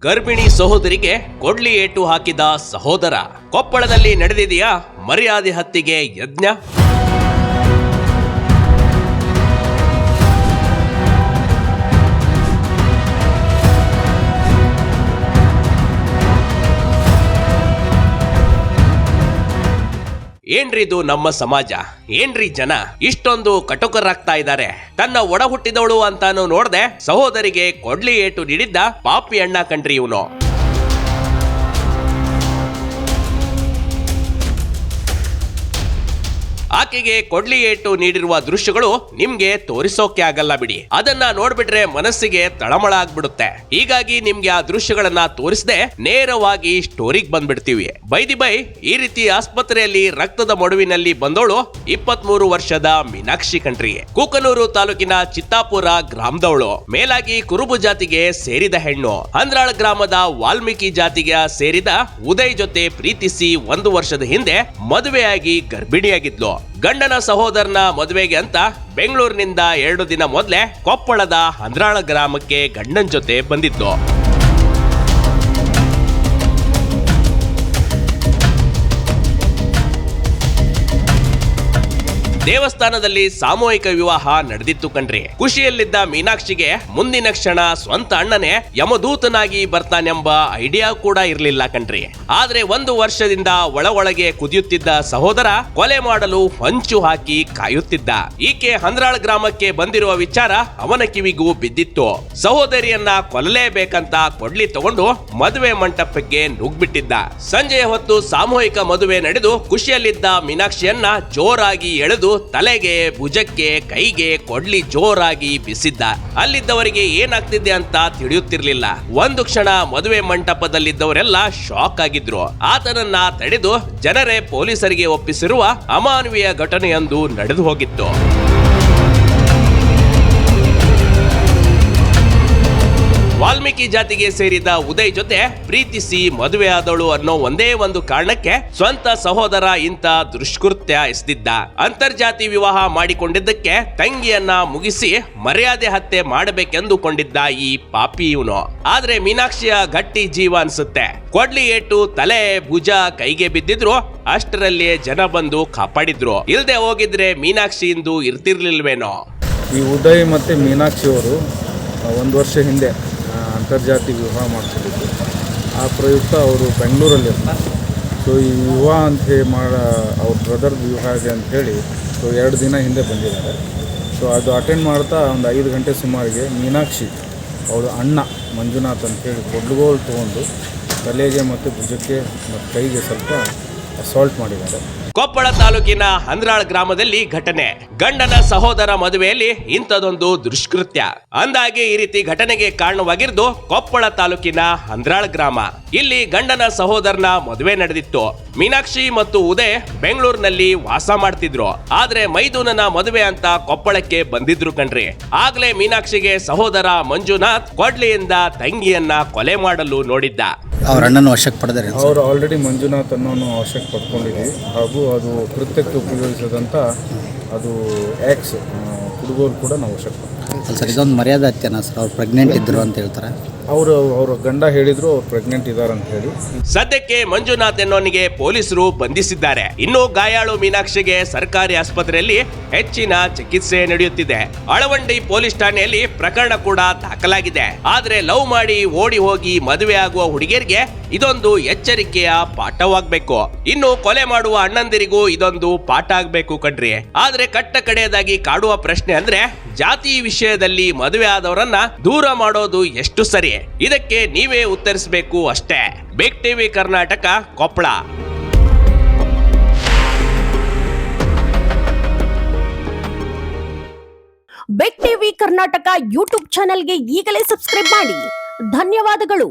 ಗರ್ಭಿಣಿ ಸಹೋದರಿಗೆ ಕೊಡ್ಲಿ ಏಟು ಹಾಕಿದ ಸಹೋದರ. ಕೊಪ್ಪಳದಲ್ಲಿ ನಡೆದಿದೆಯಾ ಮರ್ಯಾದೆ ಹತ್ಯೆಗೆ ಯಜ್ಞ? ಏನ್ರಿ ಇದು ನಮ್ಮ ಸಮಾಜ? ಏನ್ರಿ ಜನ ಇಷ್ಟೊಂದು ಕಟುಕರಾಗ್ತಾ ಇದ್ದಾರೆ? ತನ್ನ ಒಡ ಹುಟ್ಟಿದವಳು ಅಂತಾನು ನೋಡ್ದೆ ಸಹೋದರಿಗೆ ಕೊಡ್ಲಿ ಏಟು ನೀಡಿದ್ದ ಪಾಪಿ ಅಣ್ಣ ಕಣ್ರಿ ಇವನು. ಆಕೆಗೆ ಕೊಡ್ಲಿ ಏಟು ನೀಡಿರುವ ದೃಶ್ಯಗಳು ನಿಮ್ಗೆ ತೋರಿಸೋಕೆ ಆಗಲ್ಲ ಬಿಡಿ. ಅದನ್ನ ನೋಡ್ಬಿಟ್ರೆ ಮನಸ್ಸಿಗೆ ತಳಮಳ ಆಗ್ಬಿಡುತ್ತೆ. ಹೀಗಾಗಿ ನಿಮ್ಗೆ ಆ ದೃಶ್ಯಗಳನ್ನ ತೋರಿಸದೆ ನೇರವಾಗಿ ಸ್ಟೋರಿಗೆ ಬಂದ್ಬಿಡ್ತೀವಿ. ಬೈ ಈ ರೀತಿ ಆಸ್ಪತ್ರೆಯಲ್ಲಿ ರಕ್ತದ ಮಡುವಿನಲ್ಲಿ ಬಂದವಳು 23 ವರ್ಷದ ಮೀನಾಕ್ಷಿ ಕಣ್ರಿ. ಕೂಕನೂರು ತಾಲೂಕಿನ ಚಿತ್ತಾಪುರ ಗ್ರಾಮದವಳು. ಮೇಲಾಗಿ ಕುರುಬು ಜಾತಿಗೆ ಸೇರಿದ ಹೆಣ್ಣು. ಹಂದ್ರಾಳ ಗ್ರಾಮದ ವಾಲ್ಮೀಕಿ ಜಾತಿಗೆ ಸೇರಿದ ಉದಯ್ ಜೊತೆ ಪ್ರೀತಿಸಿ 1 ವರ್ಷದ ಹಿಂದೆ ಮದುವೆಯಾಗಿ ಗರ್ಭಿಣಿಯಾಗಿದ್ಲು. ಗಂಡನ ಸಹೋದರನ ಮದುವೆಗೆ ಅಂತ ಬೆಂಗಳೂರಿನಿಂದ 2 ದಿನ ಮೊದಲೇ ಕೊಪ್ಪಳದ ಹಂದ್ರಾಳ ಗ್ರಾಮಕ್ಕೆ ಗಂಡನ ಜೊತೆ ಬಂದಿದ್ಲು. ದೇವಸ್ಥಾನದಲ್ಲಿ ಸಾಮೂಹಿಕ ವಿವಾಹ ನಡೆದಿತ್ತು ಕಣ್ರಿ. ಖುಷಿಯಲ್ಲಿದ್ದ ಮೀನಾಕ್ಷಿಗೆ ಮುಂದಿನ ಕ್ಷಣ ಸ್ವಂತ ಅಣ್ಣನೇ ಯಮದೂತನಾಗಿ ಬರ್ತಾನೆಂಬ ಐಡಿಯಾ ಕೂಡ ಇರಲಿಲ್ಲ ಕಣ್ರಿ. ಆದ್ರೆ 1 ವರ್ಷದಿಂದ ಒಳಗೆ ಕುದಿಯುತ್ತಿದ್ದ ಸಹೋದರ ಕೊಲೆ ಮಾಡಲು ಹೊಂಚು ಹಾಕಿ ಕಾಯುತ್ತಿದ್ದ. ಈಕೆ ಹಂದ್ರಾಳ್ ಗ್ರಾಮಕ್ಕೆ ಬಂದಿರುವ ವಿಚಾರ ಅವನ ಕಿವಿಗೂ ಬಿದ್ದಿತ್ತು. ಸಹೋದರಿಯನ್ನ ಕೊಲ್ಲಲೇಬೇಕಂತ ಕೊಡ್ಲಿ ತಗೊಂಡು ಮದುವೆ ಮಂಟಪಕ್ಕೆ ನುಗ್ಬಿಟ್ಟಿದ್ದ. ಸಂಜೆಯ ಹೊತ್ತು ಸಾಮೂಹಿಕ ಮದುವೆ ನಡೆದು ಖುಷಿಯಲ್ಲಿದ್ದ ಮೀನಾಕ್ಷಿಯನ್ನ ಜೋರಾಗಿ ಎಳೆದು ತಲೆಗೆ, ಭುಜಕ್ಕೆ, ಕೈಗೆ ಕೊಡ್ಲಿ ಜೋರಾಗಿ ಬಿಸಿದ್ದ. ಅಲ್ಲಿದ್ದವರಿಗೆ ಏನಾಗ್ತಿದೆ ಅಂತ ತಿಳಿಯುತ್ತಿರ್ಲಿಲ್ಲ. ಒಂದು ಕ್ಷಣ ಮದುವೆ ಮಂಟಪದಲ್ಲಿದ್ದವರೆಲ್ಲ ಶಾಕ್ ಆಗಿದ್ರು. ಆತನನ್ನ ತಡೆದು ಜನರೇ ಪೊಲೀಸರಿಗೆ ಒಪ್ಪಿಸಿರುವ ಅಮಾನವೀಯ ಘಟನೆಯೊಂದು ನಡೆದು ಹೋಗಿತ್ತು. ವಾಲ್ಮೀಕಿ ಜಾತಿಗೆ ಸೇರಿದ ಉದಯ್ ಜೊತೆ ಪ್ರೀತಿಸಿ ಮದುವೆ ಆದಳು ಅನ್ನೋ ಒಂದೇ ಒಂದು ಕಾರಣಕ್ಕೆ ಸ್ವಂತ ಸಹೋದರ ಇಂಥ ದುಷ್ಕೃತ್ಯ ಎಸೆದಿದ್ದ. ಅಂತರ್ಜಾತಿ ವಿವಾಹ ಮಾಡಿಕೊಂಡಿದ್ದಕ್ಕೆ ತಂಗಿಯನ್ನ ಮುಗಿಸಿ ಮರ್ಯಾದೆ ಹತ್ಯೆ ಮಾಡಬೇಕೆಂದುಕೊಂಡಿದ್ದ ಈ ಪಾಪಿ ಇವನು. ಆದ್ರೆ ಮೀನಾಕ್ಷಿಯ ಗಟ್ಟಿ ಜೀವ ಅನ್ಸುತ್ತೆ. ಕೊಡ್ಲಿ ಏಟು ತಲೆ, ಭುಜ, ಕೈಗೆ ಬಿದ್ದಿದ್ರು ಅಷ್ಟರಲ್ಲಿಯೇ ಜನ ಬಂದು ಕಾಪಾಡಿದ್ರು. ಇಲ್ದೆ ಹೋಗಿದ್ರೆ ಮೀನಾಕ್ಷಿ ಇಂದು ಇರ್ತಿರ್ಲಿಲ್ವೇನೋ. ಈ ಉದಯ್ ಮತ್ತೆ ಮೀನಾಕ್ಷಿ ಅವರು 1 ವರ್ಷ ಹಿಂದೆ ಅಂತರ್ಜಾತಿ ವಿವಾಹ ಮಾಡಿಸಿದ್ದು. ಆ ಪ್ರಯುಕ್ತ ಅವರು ಬೆಂಗಳೂರಲ್ಲಿರ್ತಾರೆ. ಸೊ ಈ ವಿವಾಹ ಅಂತ ಅವ್ರ ಬ್ರದರ್ ವಿವಾಹ ಇದೆ ಅಂಥೇಳಿ 2 ದಿನ ಹಿಂದೆ ಬಂದಿದ್ದಾರೆ. ಸೊ ಅದು ಅಟೆಂಡ್ ಮಾಡ್ತಾ ಒಂದು 5 ಗಂಟೆ ಸುಮಾರಿಗೆ ಮೀನಾಕ್ಷಿ ಅವಳ ಅಣ್ಣ ಮಂಜುನಾಥ್ ಅಂಥೇಳಿ ಕೊಡ್ಲುಗೋಲು ತೊಗೊಂಡು ತಲೆಗೆ ಮತ್ತು ಭುಜಕ್ಕೆ ಮತ್ತು ಕೈಗೆ ಸ್ವಲ್ಪ ಅಸಾಲ್ಟ್ ಮಾಡಿದ್ದಾರೆ. ಕೊಪ್ಪಳ ತಾಲೂಕಿನ ಹಂದ್ರಾಳ್ ಗ್ರಾಮದಲ್ಲಿ ಘಟನೆ. ಗಂಡನ ಸಹೋದರ ಮದುವೆಯಲ್ಲಿ ಇಂಥದೊಂದು ದುಷ್ಕೃತ್ಯ. ಅಂದಾಗೆ ಈ ರೀತಿ ಘಟನೆಗೆ ಕಾರಣವಾಗಿದ್ದು ಕೊಪ್ಪಳ ತಾಲೂಕಿನ ಹಂದ್ರಾಳ್ ಗ್ರಾಮ. ಇಲ್ಲಿ ಗಂಡನ ಸಹೋದರನ ಮದುವೆ ನಡೆದಿತ್ತು. ಮೀನಾಕ್ಷಿ ಮತ್ತು ಉದಯ್ ಬೆಂಗಳೂರಿನಲ್ಲಿ ವಾಸ ಮಾಡ್ತಿದ್ರು. ಆದ್ರೆ ಮೈದುನನ ಮದುವೆ ಅಂತ ಕೊಪ್ಪಳಕ್ಕೆ ಬಂದಿದ್ರು ಕಣ್ರಿ. ಆಗ್ಲೇ ಮೀನಾಕ್ಷಿಗೆ ಸಹೋದರ ಮಂಜುನಾಥ್ ಕೊಡ್ಲಿಯಿಂದ ತಂಗಿಯನ್ನ ಕೊಲೆ ಮಾಡಲು ನೋಡಿದ್ದ. ಅವ್ರ ಅಣ್ಣನ ವಶಕ್ಕೆ ಪಡೆದರೆ ಅವರು ಆಲ್ರೆಡಿ ಮಂಜುನಾಥ್ ಅನ್ನೋನು ವಶಕ್ಕೆ ಪಡ್ಕೊಂಡಿದ್ವಿ. ಹಾಗೂ ಅದು ಕೃತ್ಯಕ್ಕೆ ಉಪಯೋಗಿಸದಂಥ ಅದು ಎಕ್ಸ್ ಹುಡುಗರು ಕೂಡ ನಾವು ವಶಕ್ಕೆ ಪಡ್ತೀವಿ. ಸರ್, ಇದೊಂದು ಮರ್ಯಾದೆ ಹತ್ಯೆನಾ ಸರ್? ಅವ್ರು ಪ್ರೆಗ್ನೆಂಟ್ ಇದ್ರು ಅಂತ ಹೇಳ್ತಾರೆ. ಅವ್ರ ಗಂಡ ಹೇಳಿದ್ರು ಅವ್ರು ಪ್ರೆಗ್ನೆಂಟ್ ಇದ್ದಾರೆ ಅಂತ ಹೇಳಿ. ಸದ್ಯಕ್ಕೆ ಮಂಜುನಾಥ್ ಎನ್ನುವನಿಗೆ ಪೊಲೀಸರು ಬಂಧಿಸಿದ್ದಾರೆ. ಇನ್ನು ಗಾಯಾಳು ಮೀನಾಕ್ಷಿಗೆ ಸರ್ಕಾರಿ ಆಸ್ಪತ್ರೆಯಲ್ಲಿ ಹೆಚ್ಚಿನ ಚಿಕಿತ್ಸೆ ನಡೆಯುತ್ತಿದೆ. ಅಳವಂಡಿ ಪೊಲೀಸ್ ಠಾಣೆಯಲ್ಲಿ ಪ್ರಕರಣ ಕೂಡ ದಾಖಲಾಗಿದೆ. ಆದ್ರೆ ಲವ್ ಮಾಡಿ ಓಡಿ ಹೋಗಿ ಮದುವೆ ಆಗುವ ಹುಡುಗಿಯರಿಗೆ ಇದೊಂದು ಎಚ್ಚರಿಕೆಯ ಪಾಠವಾಗಬೇಕು. ಇನ್ನು ಕೊಲೆ ಮಾಡುವ ಅಣ್ಣಂದಿರಿಗೂ ಇದೊಂದು ಪಾಠ ಆಗ್ಬೇಕು ಕಣ್ರಿ. ಆದ್ರೆ ಕಟ್ಟ ಕಡೆಯದಾಗಿ ಕಾಡುವ ಪ್ರಶ್ನೆ ಅಂದ್ರೆ, ಜಾತಿ ವಿಷಯದಲ್ಲಿ ಮದುವೆ ಆದವರನ್ನ ದೂರ ಮಾಡೋದು ಎಷ್ಟು ಸರಿ? ಇದಕ್ಕೆ ನೀವೇ ಉತ್ತರಿಸಬೇಕು ಅಷ್ಟೇ. Big TV Karnataka, Koppal. Big TV Karnataka YouTube ಚಾನೆಲ್ಗೆ ಈಗಲೇ ಸಬ್ಸ್ಕ್ರೈಬ್ ಮಾಡಿ. ಧನ್ಯವಾದಗಳು.